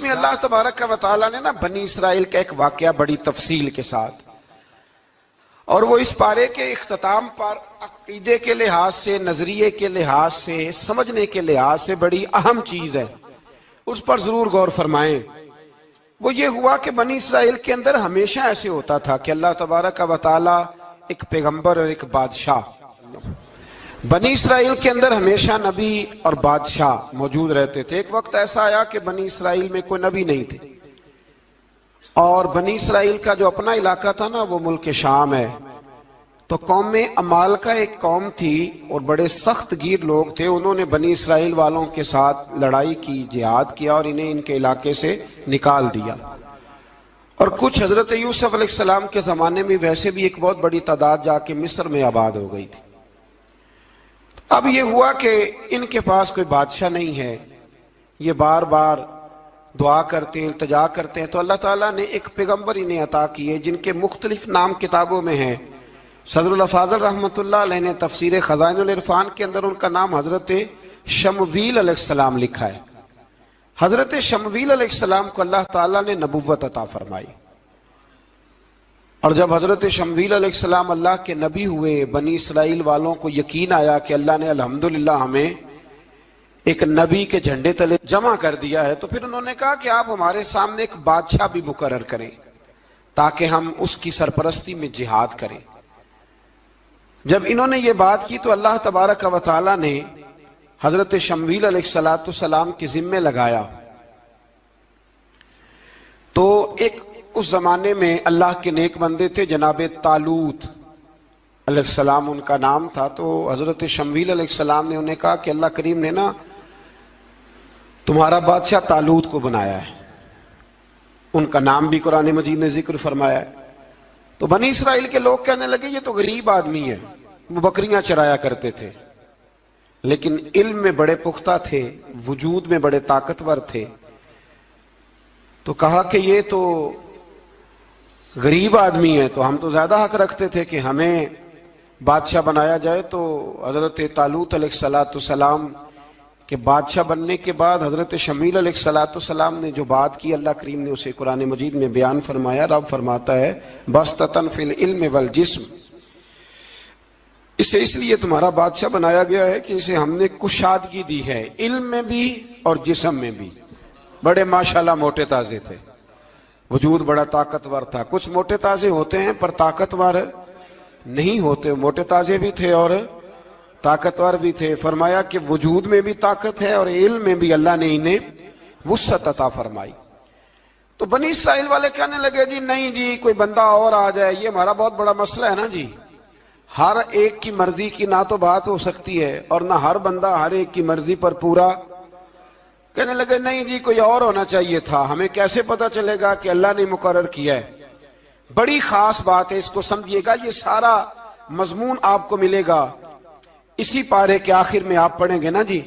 جس میں اللہ تبارک و تعالیٰ نے نا بنی اسرائیل کا ایک واقعہ بڑی تفصیل کے ساتھ، اور وہ اس پارے کے اختتام پر عقیدے کے لحاظ سے، نظریے کے لحاظ سے، سمجھنے کے لحاظ سے بڑی اہم چیز ہے، اس پر ضرور غور فرمائیں۔ وہ یہ ہوا کہ بنی اسرائیل کے اندر ہمیشہ ایسے ہوتا تھا کہ اللہ تبارک و تعالیٰ ایک پیغمبر اور ایک بادشاہ، بنی اسرائیل کے اندر ہمیشہ نبی اور بادشاہ موجود رہتے تھے۔ ایک وقت ایسا آیا کہ بنی اسرائیل میں کوئی نبی نہیں تھے، اور بنی اسرائیل کا جو اپنا علاقہ تھا نا وہ ملک شام ہے، تو قوم عمالقہ ایک قوم تھی اور بڑے سخت گیر لوگ تھے۔ انہوں نے بنی اسرائیل والوں کے ساتھ لڑائی کی، جہاد کیا، اور انہیں ان کے علاقے سے نکال دیا۔ اور کچھ حضرت یوسف علیہ السلام کے زمانے میں ویسے بھی ایک بہت بڑی تعداد جا کے مصر میں آباد ہو گئی تھی۔ اب یہ ہوا کہ ان کے پاس کوئی بادشاہ نہیں ہے، یہ بار بار دعا کرتے ہیں، التجا کرتے ہیں، تو اللہ تعالیٰ نے ایک پیغمبر انہیں عطا کیے جن کے مختلف نام کتابوں میں ہیں۔ صدر الافاضل رحمۃ اللہ علیہ نے تفسیر خزائن العرفان کے اندر ان کا نام حضرت شمویل علیہ السلام لکھا ہے۔ حضرت شمویل علیہ السلام کو اللہ تعالیٰ نے نبوت عطا فرمائی، اور جب حضرت شمویل علیہ السلام اللہ کے نبی ہوئے، بنی اسرائیل والوں کو یقین آیا کہ اللہ نے الحمدللہ ہمیں ایک نبی کے جھنڈے تلے جمع کر دیا ہے، تو پھر انہوں نے کہا کہ آپ ہمارے سامنے ایک بادشاہ بھی مقرر کریں تاکہ ہم اس کی سرپرستی میں جہاد کریں۔ جب انہوں نے یہ بات کی تو اللہ تبارک و تعالیٰ نے حضرت شمویل علیہ السلام کے ذمے لگایا۔ تو ایک اس زمانے میں اللہ کے نیک بندے تھے، جناب طالوت علیہ السلام ان کا نام تھا۔ تو حضرت شمویل علیہ السلام نے انہیں کہا کہ اللہ کریم نے نا تمہارا بادشاہ طالوت کو بنایا ہے، ان کا نام بھی قرآن مجید نے ذکر فرمایا ہے۔ تو بنی اسرائیل کے لوگ کہنے لگے یہ تو غریب آدمی ہے، وہ بکریاں چرایا کرتے تھے، لیکن علم میں بڑے پختہ تھے، وجود میں بڑے طاقتور تھے۔ تو کہا کہ یہ تو غریب آدمی ہے، تو ہم تو زیادہ حق رکھتے تھے کہ ہمیں بادشاہ بنایا جائے۔ تو حضرت طالوت علیہ السلام کے بادشاہ بننے کے بعد حضرت شمویل علیہ السلام نے جو بات کی، اللہ کریم نے اسے قرآن مجید میں بیان فرمایا۔ رب فرماتا ہے بسطۃ فی العلم والجسم، اسے اس لیے تمہارا بادشاہ بنایا گیا ہے کہ اسے ہم نے کشادگی دی ہے، علم میں بھی اور جسم میں بھی۔ بڑے ماشاءاللہ موٹے تازے تھے، وجود بڑا طاقتور تھا۔ کچھ موٹے تازے ہوتے ہیں پر طاقتور نہیں ہوتے، موٹے تازے بھی تھے اور طاقتور بھی تھے۔ فرمایا کہ وجود میں بھی طاقت ہے اور علم میں بھی اللہ نے انہیں وسعت عطا فرمائی۔ تو بنی اسرائیل والے کہنے لگے جی نہیں جی کوئی بندہ اور آ جائے، یہ ہمارا بہت بڑا مسئلہ ہے نا جی، ہر ایک کی مرضی کی نہ تو بات ہو سکتی ہے اور نہ ہر بندہ ہر ایک کی مرضی پر پورا۔ کہنے لگے نہیں جی کوئی اور ہونا چاہیے تھا، ہمیں کیسے پتا چلے گا کہ اللہ نے مقرر کیا ہے؟ بڑی خاص بات ہے، اس کو سمجھیے گا، یہ سارا مضمون آپ کو ملے گا اسی پارے کے آخر میں، آپ پڑھیں گے نا جی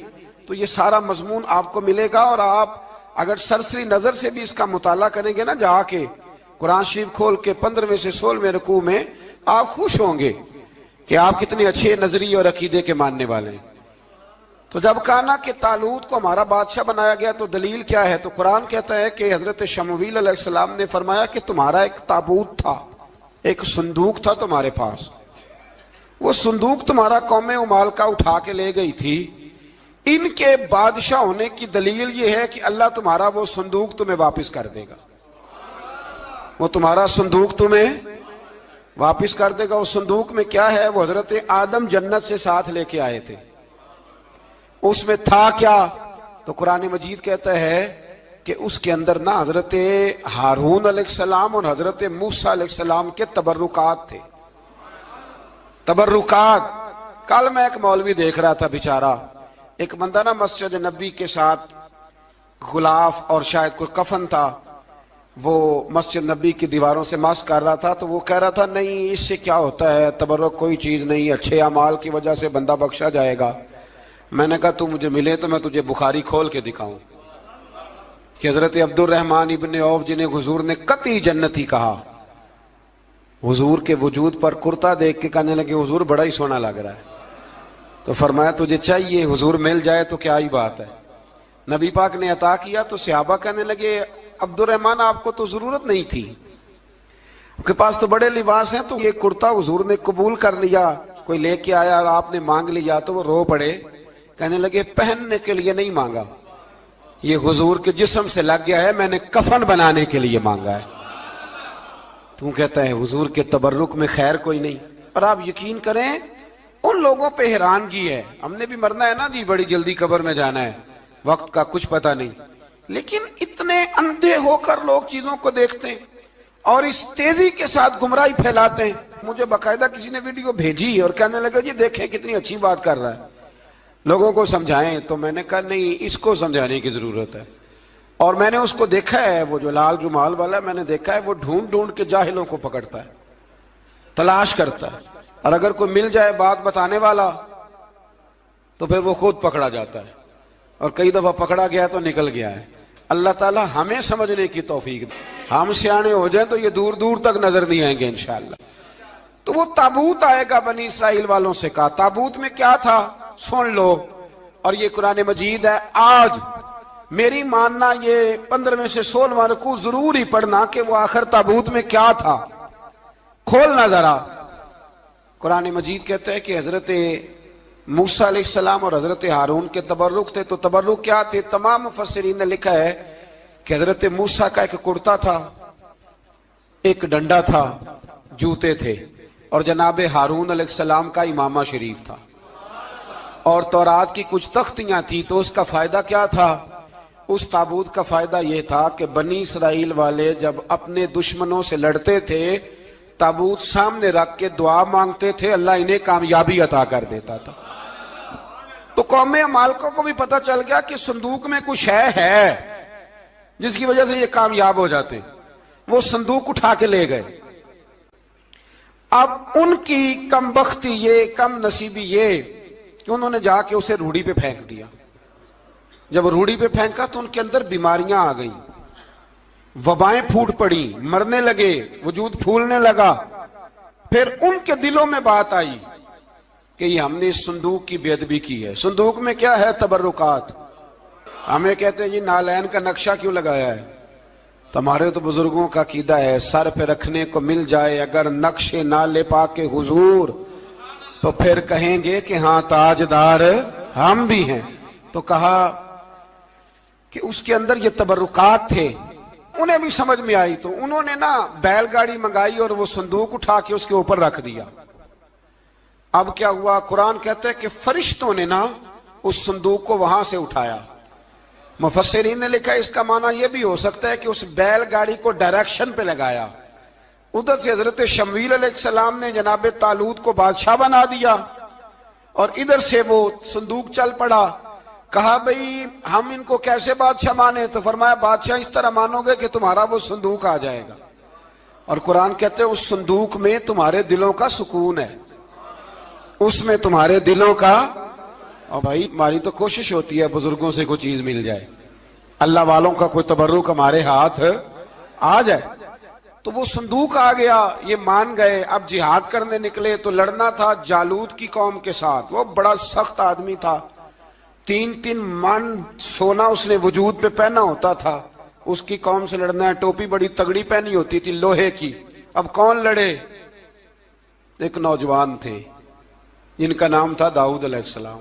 تو یہ سارا مضمون آپ کو ملے گا، اور آپ اگر سرسری نظر سے بھی اس کا مطالعہ کریں گے نا، جا کے قرآن شریف کھول کے 15ویں سے 16ویں رکوع میں، آپ خوش ہوں گے کہ آپ کتنے اچھے نظریے اور عقیدے کے ماننے والے ہیں۔ تو جب کہا نا کہ طالوت کو ہمارا بادشاہ بنایا گیا تو دلیل کیا ہے؟ تو قرآن کہتا ہے کہ حضرت شمویل علیہ السلام نے فرمایا کہ تمہارا ایک تابوت تھا، ایک صندوق تھا تمہارے پاس، وہ صندوق تمہارا قوم عمالقہ اٹھا کے لے گئی تھی۔ ان کے بادشاہ ہونے کی دلیل یہ ہے کہ اللہ تمہارا وہ صندوق تمہیں واپس کر دے گا، وہ تمہارا صندوق تمہیں واپس کر دے گا۔ اس صندوق میں کیا ہے؟ وہ حضرت آدم جنت سے ساتھ لے کے آئے تھے، اس میں تھا کیا؟ تو قرآن مجید کہتا ہے کہ اس کے اندر نا حضرت ہارون علیہ السلام اور حضرت موسیٰ علیہ السلام کے تبرکات تھے، تبرکات۔ کل میں ایک مولوی دیکھ رہا تھا، بیچارہ ایک بندہ نا مسجد نبی کے ساتھ غلاف اور شاید کوئی کفن تھا، وہ مسجد نبی کی دیواروں سے مس کر رہا تھا، تو وہ کہہ رہا تھا نہیں اس سے کیا ہوتا ہے، تبرک کوئی چیز نہیں، اچھے اعمال کی وجہ سے بندہ بخشا جائے گا۔ میں نے کہا تو مجھے ملے تو میں تجھے بخاری کھول کے دکھاؤں کہ حضرت عبد الرحمن ابن عوف جنہیں حضور نے قطعی جنتی کہا، حضور کے وجود پر کرتا دیکھ کے کہنے لگے حضور بڑا ہی سونا لگ رہا ہے، تو فرمایا تجھے چاہیے حضور مل جائے تو کیا ہی بات ہے، نبی پاک نے عطا کیا تو صحابہ کہنے لگے عبد الرحمن آپ کو تو ضرورت نہیں تھی، آپ کے پاس تو بڑے لباس ہیں، تو یہ کرتا حضور نے قبول کر لیا، کوئی لے کے آیا اور آپ نے مانگ لیا تو وہ رو پڑے، کہنے لگے پہننے کے لیے نہیں مانگا، یہ حضور کے جسم سے لگ گیا ہے، میں نے کفن بنانے کے لیے مانگا ہے۔ تو کہتا ہے حضور کے تبرک میں خیر کوئی نہیں۔ اور آپ یقین کریں ان لوگوں پہ حیرانگی ہے، ہم نے بھی مرنا ہے نا جی، بڑی جلدی قبر میں جانا ہے، وقت کا کچھ پتہ نہیں، لیکن اتنے اندھے ہو کر لوگ چیزوں کو دیکھتے ہیں اور اس تیزی کے ساتھ گمراہی پھیلاتے ہیں۔ مجھے باقاعدہ کسی نے ویڈیو بھیجی اور کہنے لگا جی دیکھیں کتنی اچھی بات کر رہا ہے، لوگوں کو سمجھائیں۔ تو میں نے کہا نہیں، اس کو سمجھانے کی ضرورت ہے۔ اور میں نے اس کو دیکھا ہے، وہ جو لال رومال والا، میں نے دیکھا ہے وہ ڈھونڈ ڈھونڈ کے جاہلوں کو پکڑتا ہے، تلاش کرتا ہے، اور اگر کوئی مل جائے بات بتانے والا تو پھر وہ خود پکڑا جاتا ہے، اور کئی دفعہ پکڑا گیا تو نکل گیا ہے۔ اللہ تعالی ہمیں سمجھنے کی توفیق دے، ہم سیانے ہو جائیں تو یہ دور دور تک نظر نہیں آئیں گے انشاءاللہ۔ تو وہ تابوت آئے گا، بنی اسرائیل والوں سے کہا تابوت میں کیا تھا سن لو، اور یہ قرآن مجید ہے۔ آج میری ماننا یہ 15 سے 16 رکوع ضرور ہی پڑھنا کہ وہ آخر تابوت میں کیا تھا، کھولنا ذرا۔ قرآن مجید کہتا ہے کہ حضرت موسیٰ علیہ السلام اور حضرت ہارون کے تبرک تھے۔ تو تبرک کیا تھے؟ تمام مفسرین نے لکھا ہے کہ حضرت موسیٰ کا ایک کرتا تھا، ایک ڈنڈا تھا، جوتے تھے، اور جناب ہارون علیہ السلام کا امامہ شریف تھا، اور تورات کی کچھ تختیاں تھی۔ تو اس کا فائدہ کیا تھا؟ اس تابوت کا فائدہ یہ تھا کہ بنی اسرائیل والے جب اپنے دشمنوں سے لڑتے تھے، تابوت سامنے رکھ کے دعا مانگتے تھے، اللہ انہیں کامیابی عطا کر دیتا تھا۔ تو قوم عمالقہ کو بھی پتہ چل گیا کہ صندوق میں کچھ ہے جس کی وجہ سے یہ کامیاب ہو جاتے، وہ صندوق اٹھا کے لے گئے۔ اب ان کی کم بختی یہ، کم نصیبی یہ کہ انہوں نے جا کے اسے روڑی پہ پھینک دیا۔ جب روڑی پہ پھینکا تو ان کے اندر بیماریاں آ گئیں، وبائیں پھوٹ پڑی، مرنے لگے، وجود پھولنے لگا۔ پھر ان کے دلوں میں بات آئی کہ یہ ہم نے اس صندوق کی بے ادبی کی ہے۔ صندوق میں کیا ہے؟ تبرکات۔ ہمیں کہتے ہیں جی نالین کا نقشہ کیوں لگایا ہے؟ تمہارے تو بزرگوں کا عقیدہ ہے سر پہ رکھنے کو مل جائے اگر نقش نالے پاک حضور تو پھر کہیں گے کہ ہاں تاجدار ہم بھی ہیں۔ تو کہا کہ اس کے اندر یہ تبرکات تھے، انہیں بھی سمجھ میں آئی، تو انہوں نے نا بیل گاڑی منگائی اور وہ صندوق اٹھا کے اس کے اوپر رکھ دیا۔ اب کیا ہوا؟ قرآن کہتا ہے کہ فرشتوں نے نا اس صندوق کو وہاں سے اٹھایا۔ مفسرین نے لکھا اس کا معنی یہ بھی ہو سکتا ہے کہ اس بیل گاڑی کو ڈائریکشن پہ لگایا، ادھر سے حضرت شمویل علیہ السلام نے جناب طالوت کو بادشاہ بنا دیا، اور ادھر سے وہ صندوق چل پڑا۔ کہا بھئی ہم ان کو کیسے بادشاہ مانے؟ تو فرمایا بادشاہ اس طرح مانو گے کہ تمہارا وہ صندوق آ جائے گا، اور قرآن کہتے ہیں اس صندوق میں تمہارے دلوں کا سکون ہے، اس میں تمہارے دلوں کا۔ اور بھائی ہماری تو کوشش ہوتی ہے بزرگوں سے کوئی چیز مل جائے، اللہ والوں کا کوئی تبرک ہمارے ہاتھ آ جائے۔ تو وہ صندوق آ گیا، یہ مان گئے۔ اب جہاد کرنے نکلے تو لڑنا تھا جالوت کی قوم کے ساتھ، وہ بڑا سخت آدمی تھا، 3 من سونا اس نے وجود پہ پہنا ہوتا تھا، اس کی قوم سے لڑنا ہے، ٹوپی بڑی تگڑی پہنی ہوتی تھی لوہے کی۔ اب کون لڑے؟ ایک نوجوان تھے جن کا نام تھا داؤد علیہ السلام،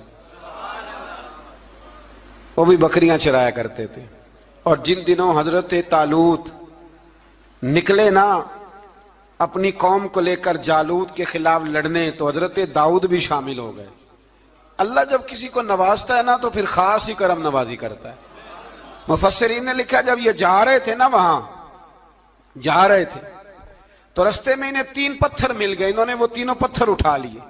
وہ بھی بکریاں چرایا کرتے تھے۔ اور جن دنوں حضرت طالوت نکلے نا اپنی قوم کو لے کر جالوت کے خلاف لڑنے، تو حضرت داؤد بھی شامل ہو گئے۔ اللہ جب کسی کو نوازتا ہے نا تو پھر خاص ہی کرم نوازی کرتا ہے۔ مفسرین نے لکھا جب یہ جا رہے تھے نا، وہاں جا رہے تھے تو رستے میں انہیں 3 پتھر مل گئے، انہوں نے وہ تینوں پتھر اٹھا لیے۔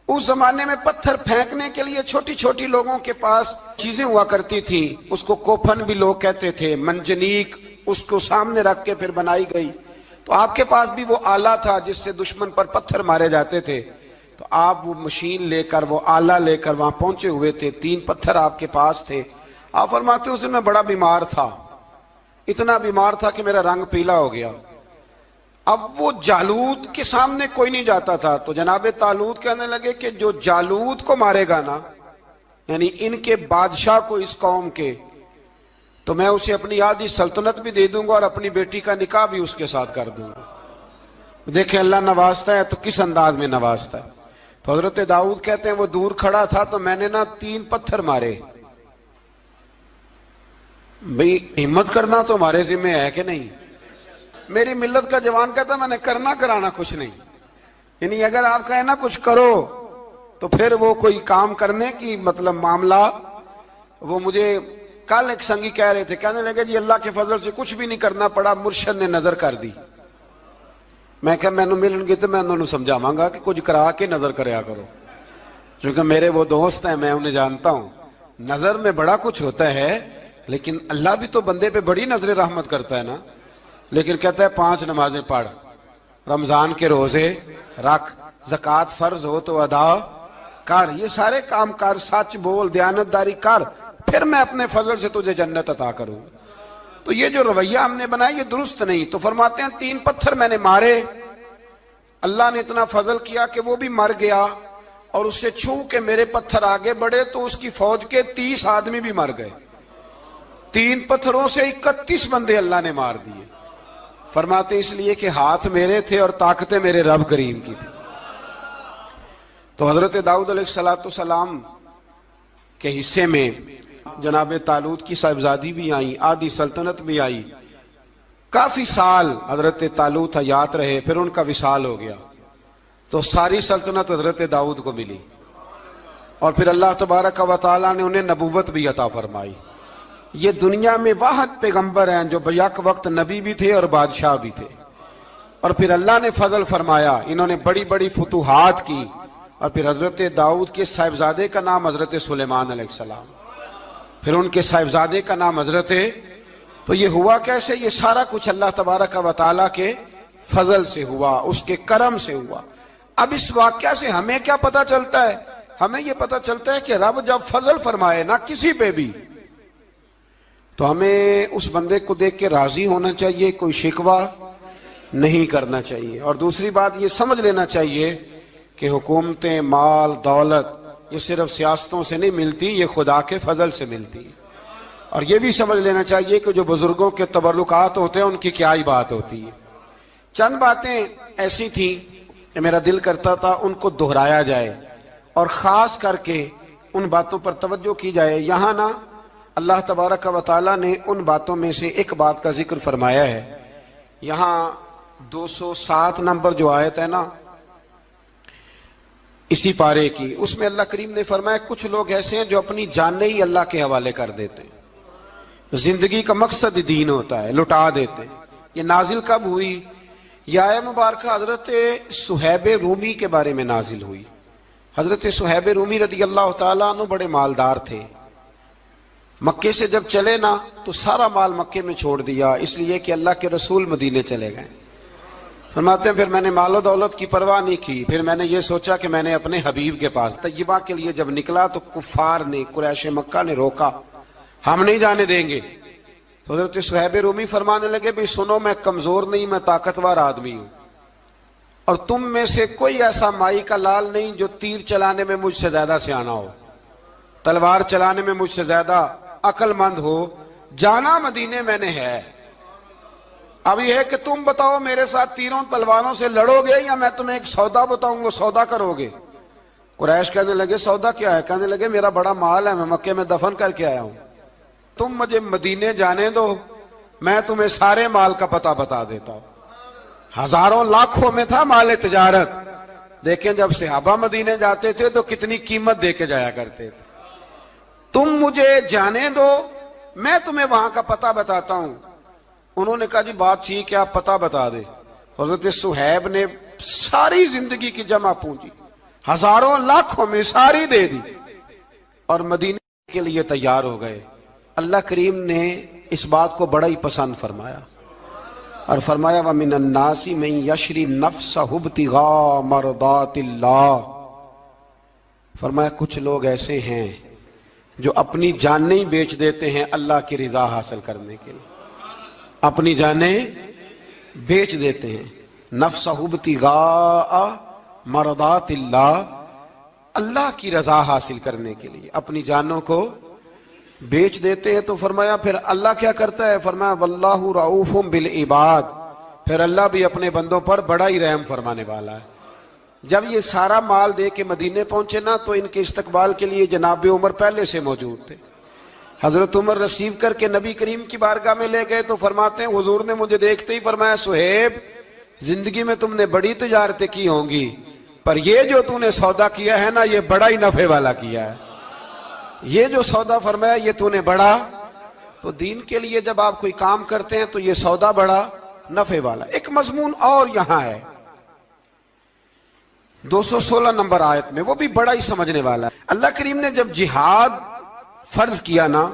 اس زمانے میں پتھر پھینکنے کے لیے چھوٹی چھوٹی لوگوں کے پاس چیزیں ہوا کرتی تھی، اس کو کوپھن بھی لوگ کہتے تھے، منجنیق، اس کو سامنے رکھ کے پھر بنائی گئی۔ تو آپ کے پاس بھی وہ آلہ تھا جس سے دشمن پر پتھر مارے جاتے تھے، تو آپ وہ مشین لے کر، وہ آلہ لے کر وہاں پہنچے ہوئے تھے، 3 پتھر آپ کے پاس تھے۔ آپ فرماتے اس دن میں بڑا بیمار تھا، اتنا بیمار تھا کہ میرا رنگ پیلا ہو گیا۔ اب وہ جالوت کے سامنے کوئی نہیں جاتا تھا، تو جناب طالوت کہنے لگے کہ جو جالوت کو مارے گا نا، یعنی ان کے بادشاہ کو اس قوم کے، تو میں اسے اپنی آدھی سلطنت بھی دے دوں گا اور اپنی بیٹی کا نکاح بھی اس کے ساتھ کر دوں گا۔ دیکھیں اللہ نوازتا ہے تو کس انداز میں نوازتا ہے۔ تو حضرت داؤد کہتے ہیں وہ دور کھڑا تھا تو میں نے 3 پتھر مارے۔ بھئی ہمت کرنا تو ہمارے ذمہ ہے کہ نہیں؟ میری ملت کا جوان کہتا میں نے کرنا کرانا کچھ نہیں، یعنی اگر آپ کہیں نا کچھ کرو تو پھر وہ کوئی کام کرنے کی مطلب معاملہ۔ وہ مجھے کل ایک سنگی کہہ رہے تھے، کہنے لگے جی اللہ کے فضل سے کچھ بھی نہیں کرنا پڑا، مرشد نے نظر کر دی۔ میں کہا میں ملن گے تو میں انہوں نے سمجھاواں گا کہ کچھ کرا کے نظر کریا کرو، کیونکہ میرے وہ دوست ہیں، میں انہیں جانتا ہوں۔ نظر میں بڑا کچھ ہوتا ہے، لیکن اللہ بھی تو بندے پہ بڑی نظر رحمت کرتا ہے نا۔ لیکن کہتا ہے 5 نمازیں پڑھ، رمضان کے روزے رکھ، زکوٰۃ فرض ہو تو ادا کر، یہ سارے کام کر، سچ بول، دیانتداری کر، پھر میں اپنے فضل سے تجھے جنت عطا کروں۔ تو یہ جو رویہ ہم نے بنایا یہ درست نہیں۔ تو فرماتے ہیں 3 پتھر میں نے مارے، اللہ نے اتنا فضل کیا کہ وہ بھی مر گیا، اور اسے چھو کے میرے پتھر آگے بڑھے تو اس کی فوج کے 30 آدمی بھی مر گئے۔ 3 پتھروں سے 31 بندے اللہ نے مار دیے۔ فرماتے اس لیے کہ ہاتھ میرے تھے اور طاقتیں میرے رب کریم کی تھی۔ تو حضرت داؤد علیہ السلام کے حصے میں جناب طالوت کی صاحبزادی بھی آئیں، آدھی سلطنت بھی آئی۔ کافی سال حضرت طالوت حیات رہے، پھر ان کا وصال ہو گیا، تو ساری سلطنت حضرت داؤد کو ملی، اور پھر اللہ تبارک و تعالیٰ نے انہیں نبوت بھی عطا فرمائی۔ یہ دنیا میں واحد پیغمبر ہیں جو بیک وقت نبی بھی تھے اور بادشاہ بھی تھے، اور پھر اللہ نے فضل فرمایا، انہوں نے بڑی بڑی فتوحات کی۔ اور پھر حضرت داؤد کے صاحبزادے کا نام حضرت سلیمان علیہ السلام، پھر ان کے صاحبزادے کا نام حضرت۔ تو یہ ہوا کیسے؟ یہ سارا کچھ اللہ تبارک و تعالیٰ کے فضل سے ہوا، اس کے کرم سے ہوا۔ اب اس واقعہ سے ہمیں کیا پتہ چلتا ہے؟ ہمیں یہ پتہ چلتا ہے کہ رب جب فضل فرمائے نہ کسی پہ بھی، تو ہمیں اس بندے کو دیکھ کے راضی ہونا چاہیے، کوئی شکوہ نہیں کرنا چاہیے۔ اور دوسری بات یہ سمجھ لینا چاہیے کہ حکومتیں، مال، دولت یہ صرف سیاستوں سے نہیں ملتی، یہ خدا کے فضل سے ملتی۔ اور یہ بھی سمجھ لینا چاہیے کہ جو بزرگوں کے تبرکات ہوتے ہیں ان کی کیا ہی بات ہوتی ہے۔ چند باتیں ایسی تھیں کہ میرا دل کرتا تھا ان کو دہرایا جائے، اور خاص کر کے ان باتوں پر توجہ کی جائے۔ یہاں نا اللہ تبارک و تعالیٰ نے ان باتوں میں سے ایک بات کا ذکر فرمایا ہے۔ یہاں 207 نمبر جو آیت ہے نا اسی پارے کی، اس میں اللہ کریم نے فرمایا کچھ لوگ ایسے ہیں جو اپنی جانیں ہی اللہ کے حوالے کر دیتے ہیں، زندگی کا مقصد دین ہوتا ہے، لٹا دیتے ہیں۔ یہ نازل کب ہوئی؟ یہ آیت مبارکہ حضرت صہیب رومی کے بارے میں نازل ہوئی۔ حضرت صہیب رومی رضی اللہ تعالیٰ عنہ بڑے مالدار تھے، مکے سے جب چلے نا تو سارا مال مکے میں چھوڑ دیا، اس لیے کہ اللہ کے رسول مدینے چلے گئے۔ فرماتے ہیں پھر میں نے مال و دولت کی پرواہ نہیں کی، پھر میں نے یہ سوچا کہ میں نے اپنے حبیب کے پاس طیبہ کے لیے جب نکلا تو کفار نے، قریش مکہ نے روکا، ہم نہیں جانے دیں گے۔ تو حضرت صہیب رومی فرمانے لگے بھی سنو، میں کمزور نہیں، میں طاقتور آدمی ہوں، اور تم میں سے کوئی ایسا مائی کا لال نہیں جو تیر چلانے میں مجھ سے زیادہ سیانا ہو، تلوار چلانے میں مجھ سے زیادہ عقل مند ہو، جانا مدینے میں نے ہے۔ اب یہ ہے کہ تم بتاؤ میرے ساتھ تیروں تلواروں سے لڑو گے یا میں تمہیں ایک سودا بتاؤں گا، سودا کرو گے؟ قریش کہنے لگے سودا کیا ہے؟ کہنے لگے میرا بڑا مال ہے، میں مکے میں دفن کر کے آیا ہوں، تم مجھے مدینے جانے دو، میں تمہیں سارے مال کا پتہ بتا دیتا ہوں۔ ہزاروں لاکھوں میں تھا مال تجارت۔ دیکھیں جب صحابہ مدینے جاتے تھے تو کتنی قیمت دے کے جایا کرتے تھے۔ تم مجھے جانے دو، میں تمہیں وہاں کا پتہ بتاتا ہوں۔ انہوں نے کہا جی بات ٹھیک ہے، آپ پتہ بتا دیں۔ حضرت صہیب نے ساری زندگی کی جمع پونجی ہزاروں لاکھوں میں ساری دے دی اور مدینے کے لیے تیار ہو گئے۔ اللہ کریم نے اس بات کو بڑا ہی پسند فرمایا اور فرمایا وَمِنَ النَّاسِ مَن يَشْرِي نَفْسَهُ ابْتِغَاءَ مَرْضَاتِ اللَّهِ، فرمایا کچھ لوگ ایسے ہیں جو اپنی جانیں ہی بیچ دیتے ہیں اللہ کی رضا حاصل کرنے کے لیے، اپنی جانیں بیچ دیتے ہیں۔ نَفْسَهُ ابْتِغَاءَ مَرْضَاتِ اللَّهِ، اللہ کی رضا حاصل کرنے کے لیے اپنی جانوں کو بیچ دیتے ہیں تو فرمایا پھر اللہ کیا کرتا ہے؟ فرمایا واللہ رؤوف بالعباد، پھر اللہ بھی اپنے بندوں پر بڑا ہی رحم فرمانے والا ہے۔ جب یہ سارا مال دے کے مدینے پہنچے نا تو ان کے استقبال کے لیے جناب عمر پہلے سے موجود تھے۔ حضرت عمر ریسیو کر کے نبی کریم کی بارگاہ میں لے گئے تو فرماتے ہیں حضور نے مجھے دیکھتے ہی فرمایا صہیب زندگی میں تم نے بڑی تجارتیں کی ہوں گی، پر یہ جو تم نے سودا کیا ہے نا یہ بڑا ہی نفع والا کیا ہے، یہ جو سودا فرمایا یہ تو نے بڑا۔ تو دین کے لیے جب آپ کوئی کام کرتے ہیں تو یہ سودا بڑا نفع والا۔ ایک مضمون اور یہاں ہے 216 نمبر آیت میں، وہ بھی بڑا ہی سمجھنے والا ہے۔ اللہ کریم نے جب جہاد فرض کیا نا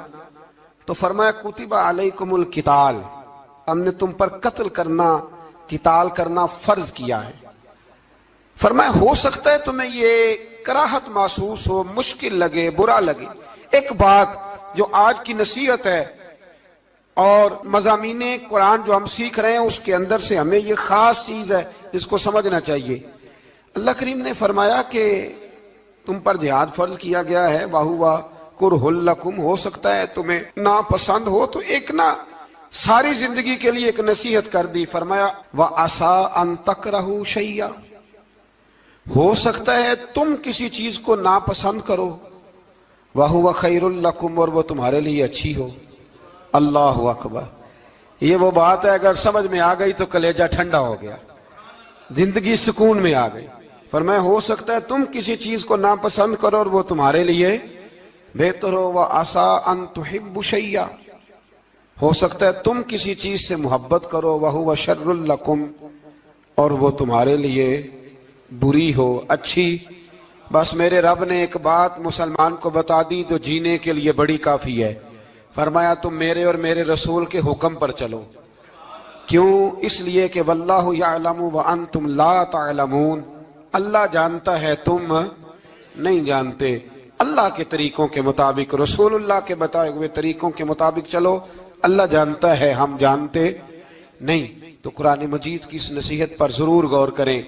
تو فرمایا کتب علیکم القتال، ہم نے تم پر قتل کرنا، قتال کرنا فرض کیا ہے۔ فرمایا ہو سکتا ہے تمہیں یہ کراہت محسوس ہو، مشکل لگے، برا لگے۔ ایک بات جو آج کی نصیحت ہے اور مضامین قرآن جو ہم سیکھ رہے ہیں اس کے اندر سے ہمیں یہ خاص چیز ہے جس کو سمجھنا چاہیے۔ اللہ کریم نے فرمایا کہ تم پر جہاد فرض کیا گیا ہے، وَهُوَ كُرْهٌ لَكُمْ، ہو سکتا ہے تمہیں ناپسند ہو، تو ایک نا ساری زندگی کے لیے ایک نصیحت کر دی۔ فرمایا وَعَسَىٰ أَن تَكْرَهُوا شَيْئًا، ہو سکتا ہے تم کسی چیز کو ناپسند کرو، وَهُوَ خَيْرٌ لَكُمْ، اور وہ تمہارے لیے اچھی ہو۔ اللہ اکبر، یہ وہ بات ہے اگر سمجھ میں آ گئی تو کلیجہ ٹھنڈا ہو گیا، زندگی سکون میں آ گئی۔ فرمایا ہو سکتا ہے تم کسی چیز کو ناپسند کرو اور وہ تمہارے لیے بہتر ہو۔ وَعَسَىٰ أَن تُحِبُّوا شَيْئًا، ہو سکتا ہے تم کسی چیز سے محبت کرو، وَهُوَ شَرٌّ لَكُمْ، اور وہ تمہارے لیے بری ہو، اچھی۔ بس میرے رب نے ایک بات مسلمان کو بتا دی تو جینے کے لیے بڑی کافی ہے۔ فرمایا تم میرے اور میرے رسول کے حکم پر چلو۔ کیوں؟ اس لیے کہ واللہ یعلم وانتم لا تعلمون، اللہ جانتا ہے تم نہیں جانتے۔ اللہ کے طریقوں کے مطابق، رسول اللہ کے بتائے ہوئے طریقوں کے مطابق چلو، اللہ جانتا ہے ہم جانتے نہیں۔ تو قرآن مجید کی اس نصیحت پر ضرور غور کریں۔